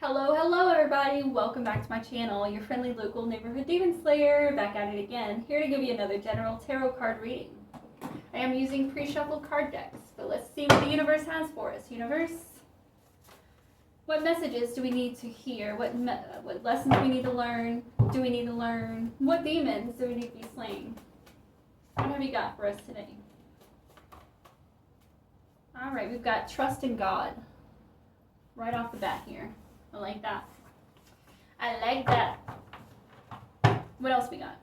Hello everybody, welcome back to my channel, your friendly local neighborhood demon slayer, back at it again, here to give you another general tarot card reading. I am using pre-shuffled card decks, but let's see what the universe has for us. Universe, what messages do we need to hear? What lessons do we need to learn? What demons do we need to be slaying? What have you got for us today? Alright, we've got trust in God right off the bat here. I like that. I like that. What else we got?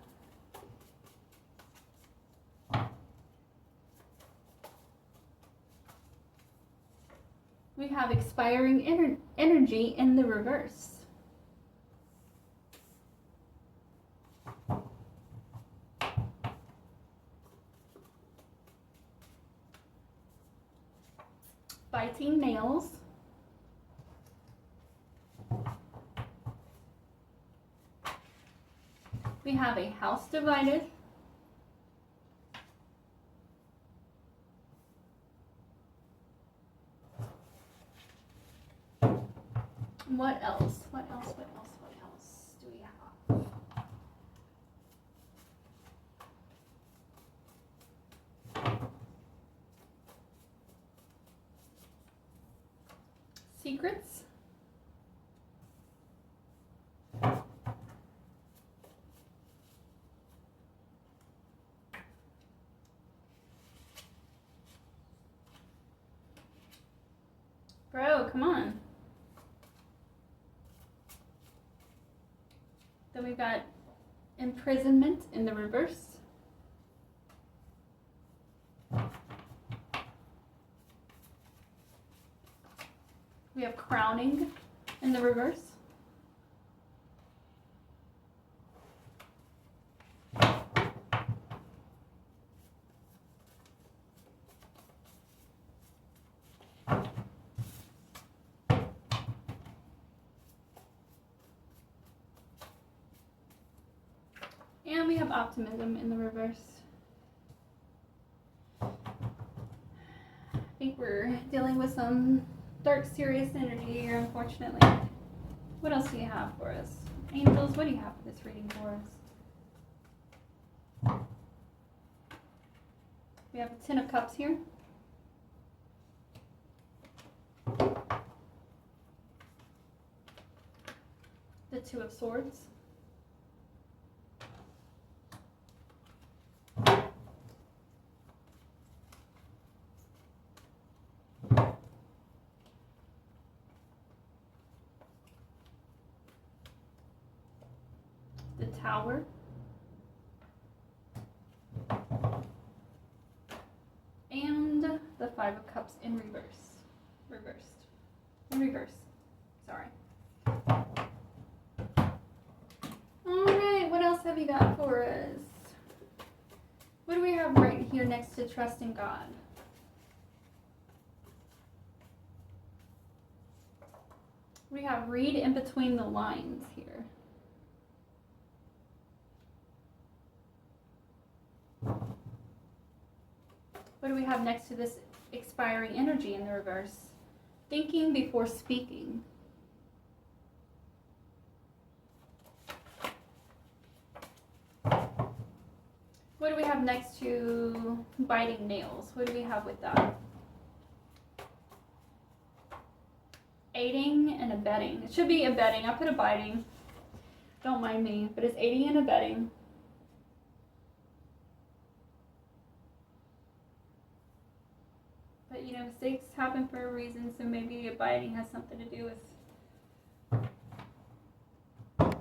We have expiring energy in the reverse. Biting nails. We have a house divided. What else? What else do we have? Secrets. Bro, come on. Then we've got imprisonment in the reverse. We have crowning in the reverse. And we have optimism in the reverse. I think we're dealing with some dark, serious energy here, unfortunately. What else do you have for us? Angels, what do you have for this reading for us? We have the Ten of Cups here. The Two of Swords. The Tower. And the Five of Cups in reverse. In reverse. Sorry. Alright, what else have you got for us? What do we have right here next to trust in God? We have read in between the lines here. What do we have next to this expiring energy in the reverse? Thinking before speaking. What do we have next to biting nails? What do we have with that? Aiding and abetting. It should be abetting. I put a biting. Don't mind me, but it's aiding and abetting. But you know, mistakes happen for a reason, so maybe abiding has something to do with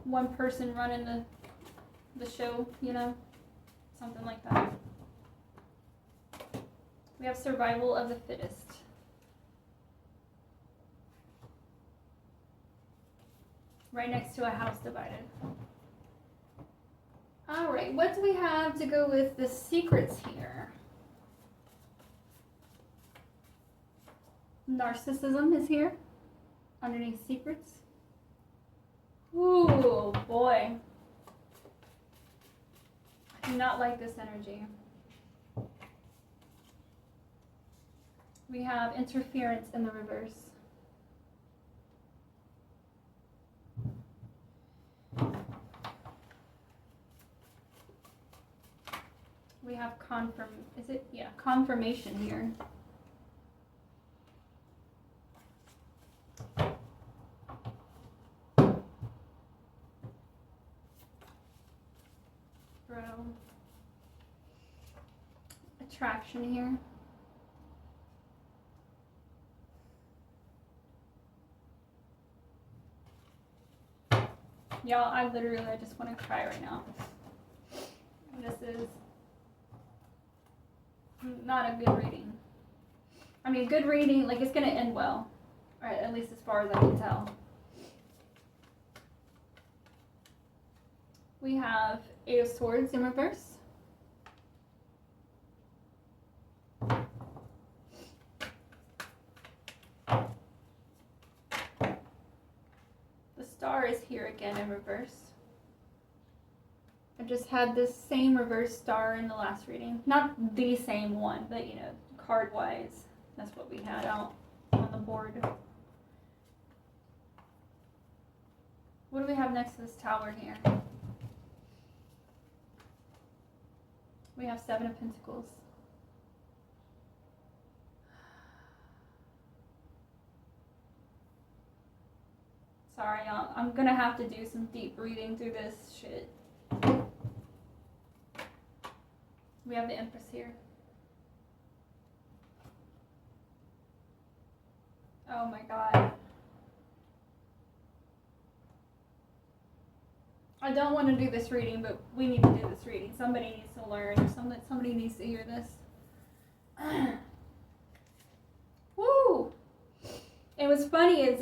one person running the show, you know? Something like that. We have survival of the fittest. Right next to a house divided. Alright, what do we have to go with the secrets here? Narcissism is here, underneath secrets. Ooh, boy. I do not like this energy. We have interference in the reverse. We have confirmation here. Bro. Attraction here. Y'all, I just want to cry right now. This is not a good reading. I mean, good reading, like, it's going to end well. Right, at least as far as I can tell. We have Eight of Swords in reverse. The Star is here again in reverse. I just had this same reverse star in the last reading. Not the same one, but you know, card-wise, that's what we had out on the board. What do we have next to this Tower here? We have Seven of Pentacles. Sorry, y'all. I'm gonna have to do some deep reading through this shit. We have the Empress here. Oh my God. I don't want to do this reading, but we need to do this reading. Somebody needs to learn, or somebody needs to hear this. Woo! And what's funny is,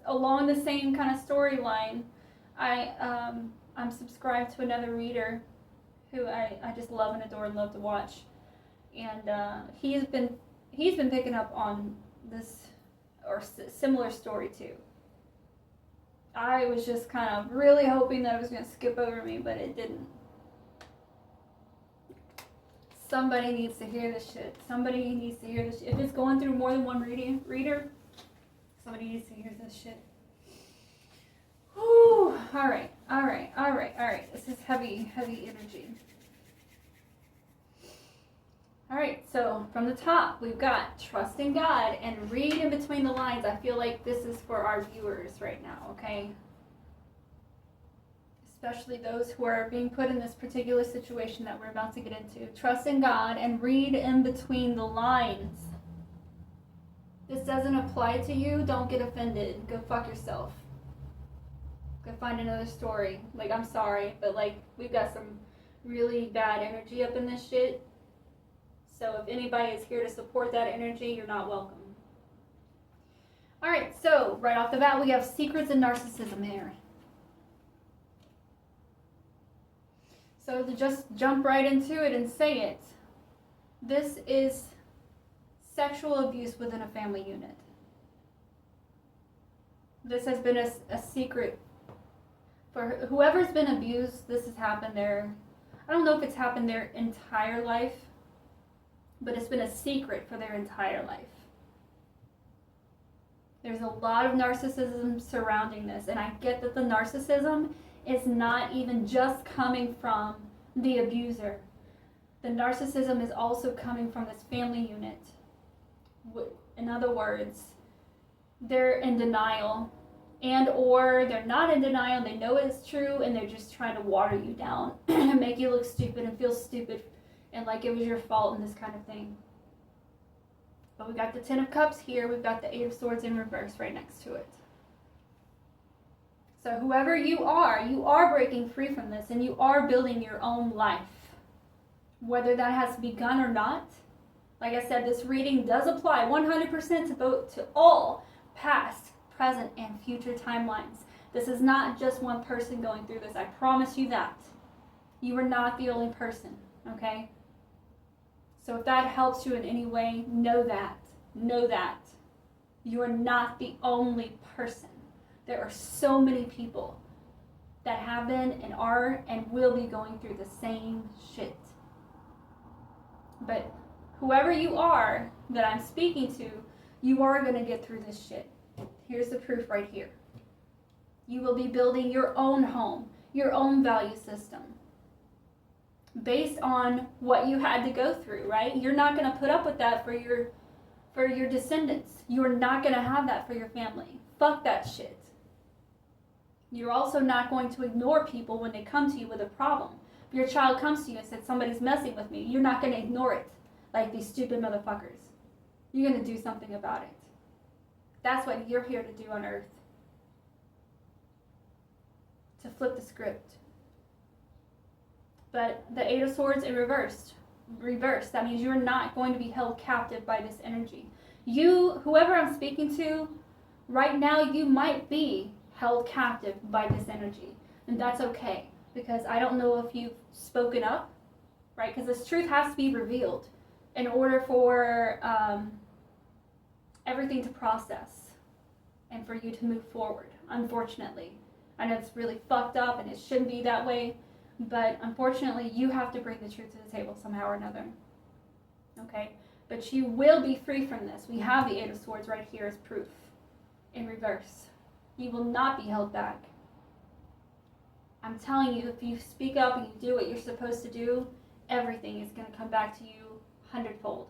along the same kind of storyline, I'm subscribed to another reader who I just love and adore and love to watch, and he's been picking up on this or similar story too. I was just kind of really hoping that it was going to skip over me, but it didn't. Somebody needs to hear this shit. Somebody needs to hear this shit. If it's going through more than one reader, somebody needs to hear this shit. Whew. All right. This is heavy energy. All right, so from the top, we've got trust in God and read in between the lines. I feel like this is for our viewers right now, okay? Especially those who are being put in this particular situation that we're about to get into. Trust in God and read in between the lines. This doesn't apply to you. Don't get offended. Go fuck yourself. Go find another story. Like, I'm sorry, but like, we've got some really bad energy up in this shit. So if anybody is here to support that energy, you're not welcome. All right, so right off the bat, we have secrets and narcissism here. So to just jump right into it and say it, this is sexual abuse within a family unit. This has been a secret for whoever's been abused. This has happened there. I don't know if it's happened their entire life, but it's been a secret for their entire life. There's a lot of narcissism surrounding this, and I get that the narcissism is not even just coming from the abuser. The narcissism is also coming from this family unit. In other words, they're in denial, and or they're not in denial, they know it's true, and they're just trying to water you down and make you look stupid and feel stupid and like it was your fault and this kind of thing. But we got the Ten of Cups here. We've got the Eight of Swords in reverse right next to it. So whoever you are breaking free from this, and you are building your own life. Whether that has begun or not, like I said, this reading does apply 100% to all past, present, and future timelines. This is not just one person going through this. I promise you that. You are not the only person, okay? So if that helps you in any way, know that. You are not the only person. There are so many people that have been and are and will be going through the same shit. But whoever you are that I'm speaking to, you are going to get through this shit. Here's the proof right here. You will be building your own home, your own value system based on what you had to go through, right? You're not going to put up with that for your descendants. You're not going to have that for your family. Fuck that shit. You're also not going to ignore people when they come to you with a problem. If your child comes to you and says, somebody's messing with me, you're not going to ignore it like these stupid motherfuckers. You're going to do something about it. That's what you're here to do on earth. To flip the script. But the Eight of Swords in reverse. That means you're not going to be held captive by this energy. Whoever I'm speaking to, right now you might be held captive by this energy. And that's okay. Because I don't know if you've spoken up, right? Because this truth has to be revealed in order for everything to process and for you to move forward, unfortunately. I know it's really fucked up and it shouldn't be that way, but unfortunately you have to bring the truth to the table somehow or another. Okay? But you will be free from this. We have the Eight of Swords right here as proof in reverse. You will not be held back. I'm telling you, if you speak up and you do what you're supposed to do, everything is going to come back to you 100-fold.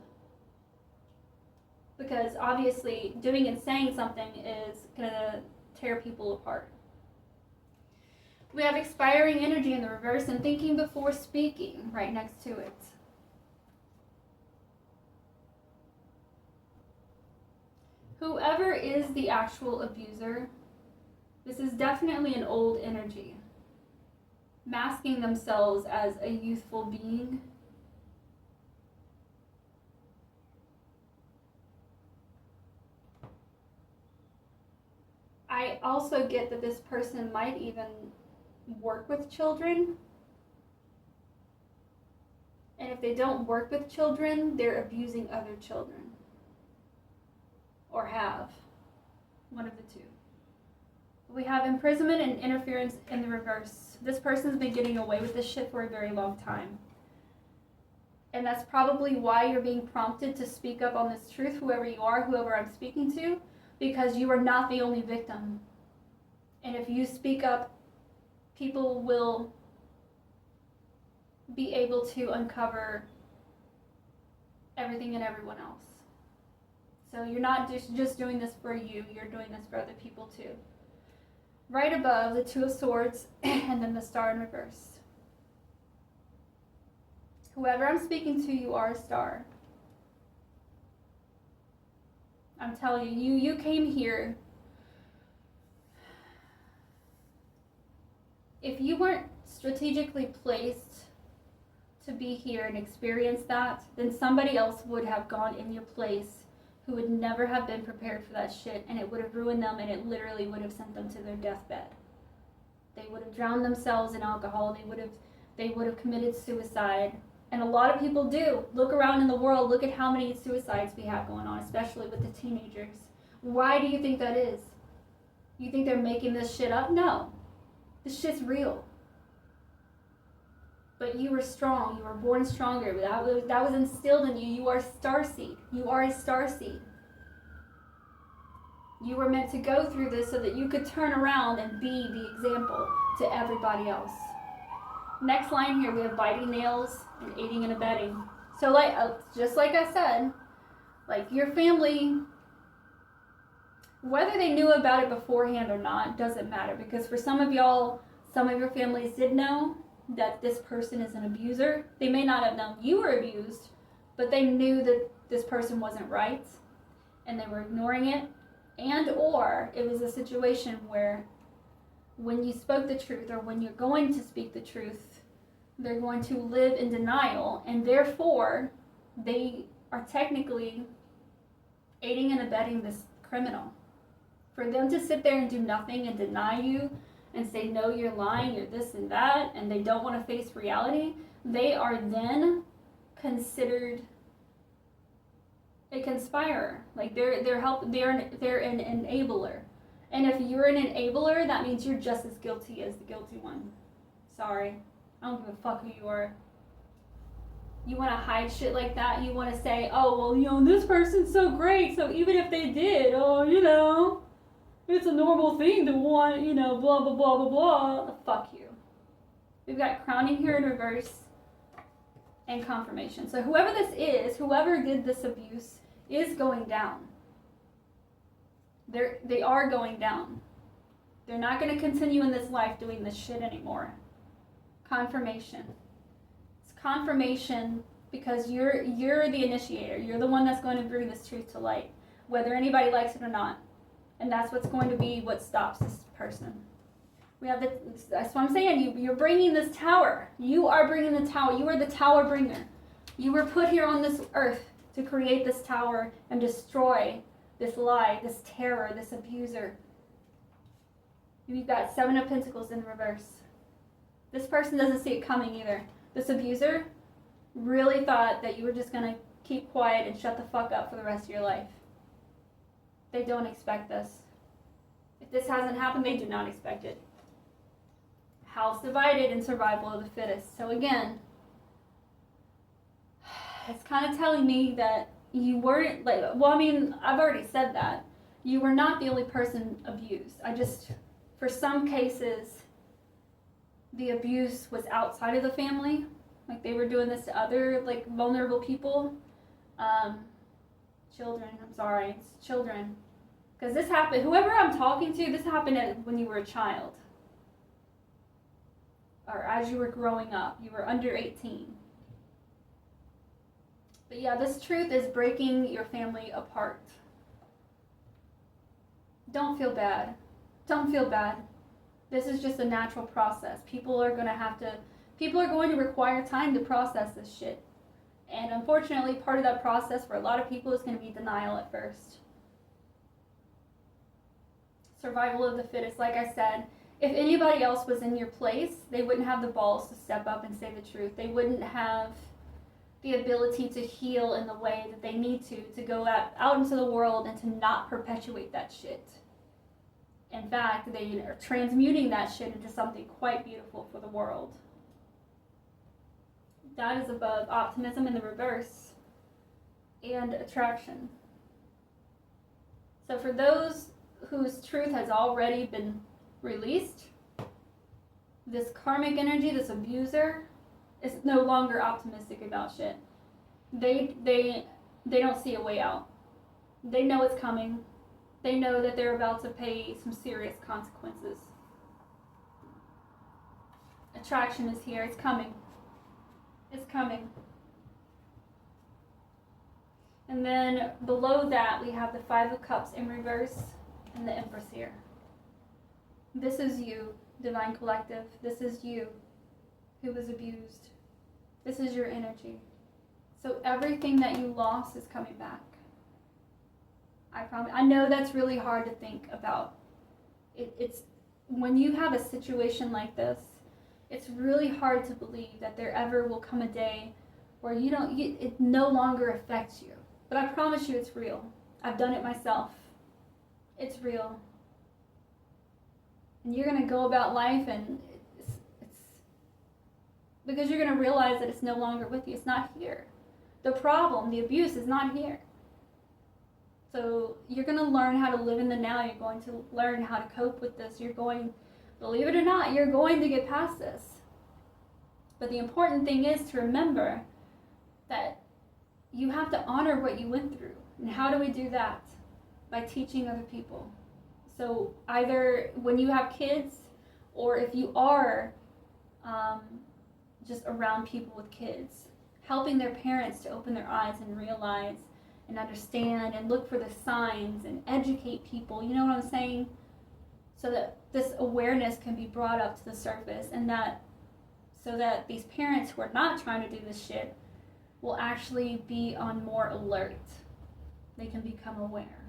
Because obviously doing and saying something is going to tear people apart. We have expiring energy in the reverse and thinking before speaking right next to it. Whoever is the actual abuser, this is definitely an old energy. Masking themselves as a youthful being. I also get that this person might even work with children. And if they don't work with children, they're abusing other children. Or have. One of the two. We have imprisonment and interference in the reverse. This person's been getting away with this shit for a very long time. And that's probably why you're being prompted to speak up on this truth, whoever you are, whoever I'm speaking to, because you are not the only victim. And if you speak up, people will be able to uncover everything and everyone else. So you're not just doing this for you, you're doing this for other people too. Right above, the Two of Swords, and then the Star in reverse. Whoever I'm speaking to, you are a star. I'm telling you, you came here. If you weren't strategically placed to be here and experience that, then somebody else would have gone in your place who would never have been prepared for that shit, and it would have ruined them, and it literally would have sent them to their deathbed. They would have drowned themselves in alcohol. They would have committed suicide. And a lot of people do. Look around in the world. Look at how many suicides we have going on, especially with the teenagers. Why do you think that is? You think they're making this shit up? No. This shit's real. But you were strong. You were born stronger. That was instilled in you. You are a starseed. You are a starseed. You were meant to go through this so that you could turn around and be the example to everybody else. Next line here, we have biting nails and aiding and abetting. So just like I said, like your family, whether they knew about it beforehand or not, doesn't matter. Because for some of y'all, some of your families did know that this person is an abuser. They may not have known you were abused, but they knew that this person wasn't right and they were ignoring it. And or it was a situation where when you spoke the truth or when you're going to speak the truth, they're going to live in denial, and therefore they are technically aiding and abetting this criminal. For them to sit there and do nothing and deny you and say, no, you're lying, you're this and that, and they don't want to face reality, they are then considered a conspirer. Like they're an enabler. And if you're an enabler, that means you're just as guilty as the guilty one. Sorry. I don't give a fuck who you are. You want to hide shit like that? You want to say, oh, well, this person's so great, so even if they did, it's a normal thing to want, blah, blah, blah, blah, blah. Fuck you. We've got crowning here in reverse and confirmation. So whoever this is, whoever did this abuse, is going down. They are going down. They're not going to continue in this life doing this shit anymore. Confirmation. It's confirmation because you're the initiator. You're the one that's going to bring this truth to light, whether anybody likes it or not. And that's what's going to be what stops this person. We have that's what I'm saying. You're bringing this tower. You are bringing the tower. You are the tower bringer. You were put here on this earth to create this tower and destroy this lie, this terror, this abuser. You've got 7 of Pentacles in reverse. This person doesn't see it coming either. This abuser really thought that you were just going to keep quiet and shut the fuck up for the rest of your life. They don't expect this. If this hasn't happened, they do not expect it. House divided and survival of the fittest. So again, it's kind of telling me that you weren't, I've already said that. You were not the only person abused. For some cases, the abuse was outside of the family. Like they were doing this to other, vulnerable people. Children, it's children. Because this happened, whoever I'm talking to, this happened when you were a child. Or as you were growing up. You were under 18. But yeah, this truth is breaking your family apart. Don't feel bad. Don't feel bad. This is just a natural process. People are going to require time to process this shit. And unfortunately, part of that process for a lot of people is going to be denial at first. Survival of the fittest. Like I said, if anybody else was in your place, they wouldn't have the balls to step up and say the truth. They wouldn't have the ability to heal in the way that they need to go out into the world and to not perpetuate that shit. In fact, they are transmuting that shit into something quite beautiful for the world. That is above optimism in the reverse and attraction. So for those whose truth has already been released, this karmic energy, this abuser, is no longer optimistic about shit. They don't see a way out. They know it's coming. They know that they're about to pay some serious consequences. Attraction is here. It's coming. It's coming. And then below that, we have the 5 of Cups in reverse and the Empress here. This is you, Divine Collective. This is you who was abused. This is your energy. So everything that you lost is coming back. I promise. I know that's really hard to think about. It's when you have a situation like this, it's really hard to believe that there ever will come a day where it no longer affects you. But I promise you it's real. I've done it myself. It's real. And you're going to go about life and it's because you're going to realize that it's no longer with you. It's not here. The problem, the abuse is not here. So you're going to learn how to live in the now. You're going to learn how to cope with this. Believe it or not, you're going to get past this. But the important thing is to remember that you have to honor what you went through. And how do we do that? By teaching other people. So either when you have kids or if you are just around people with kids, helping their parents to open their eyes and realize and understand and look for the signs and educate people, you know what I'm saying? So that this awareness can be brought up to the surface and so that these parents who are not trying to do this shit will actually be on more alert. They can become aware.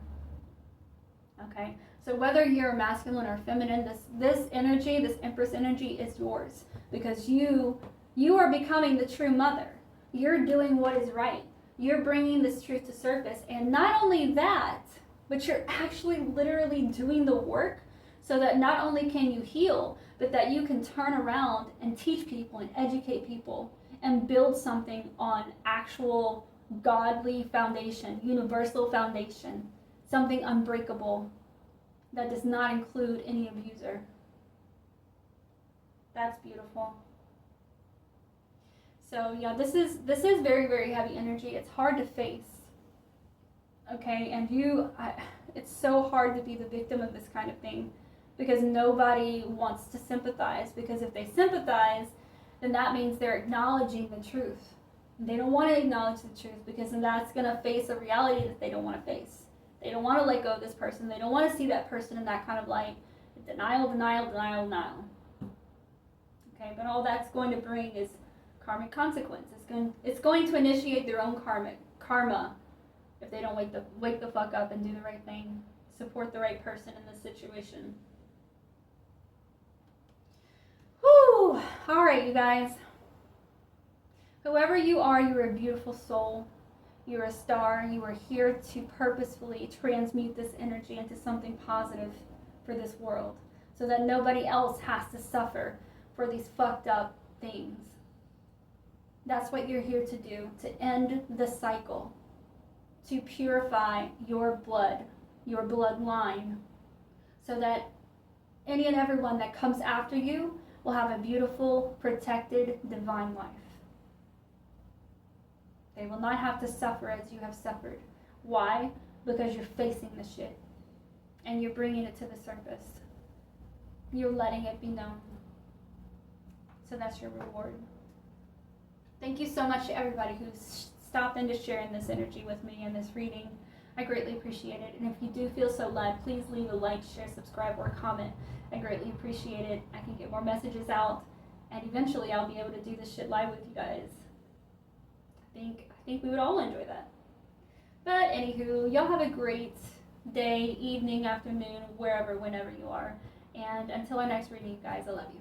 Okay? So whether you're masculine or feminine, this energy, this Empress energy is yours because you are becoming the true mother. You're doing what is right. You're bringing this truth to surface. And not only that, but you're actually literally doing the work so that not only can you heal, but that you can turn around and teach people and educate people and build something on actual godly foundation, universal foundation, something unbreakable that does not include any abuser. That's beautiful. So yeah, this is very, very heavy energy. It's hard to face. Okay, and it's so hard to be the victim of this kind of thing because nobody wants to sympathize, because if they sympathize, then that means they're acknowledging the truth. They don't want to acknowledge the truth because then that's going to face a reality that they don't want to face. They don't want to let go of this person. They don't want to see that person in that kind of light. Denial, denial, denial, denial. Okay, but all that's going to bring is karmic consequence. It's going to initiate their own karma if they don't wake the fuck up and do the right thing, support the right person in this situation. Whew! All right, you guys. Whoever you are, you're a beautiful soul. You're a star. You are here to purposefully transmute this energy into something positive for this world so that nobody else has to suffer for these fucked up things. That's what you're here to do, to end the cycle, to purify your blood, your bloodline, so that any and everyone that comes after you will have a beautiful, protected, divine life. They will not have to suffer as you have suffered. Why? Because you're facing the shit and you're bringing it to the surface. You're letting it be known. So that's your reward. Thank you so much to everybody who's stopped in to share in this energy with me in this reading. I greatly appreciate it. And if you do feel so led, please leave a like, share, subscribe, or comment. I greatly appreciate it. I can get more messages out, and eventually I'll be able to do this shit live with you guys. I think we would all enjoy that. But anywho, y'all have a great day, evening, afternoon, wherever, whenever you are. And until our next reading, guys, I love you.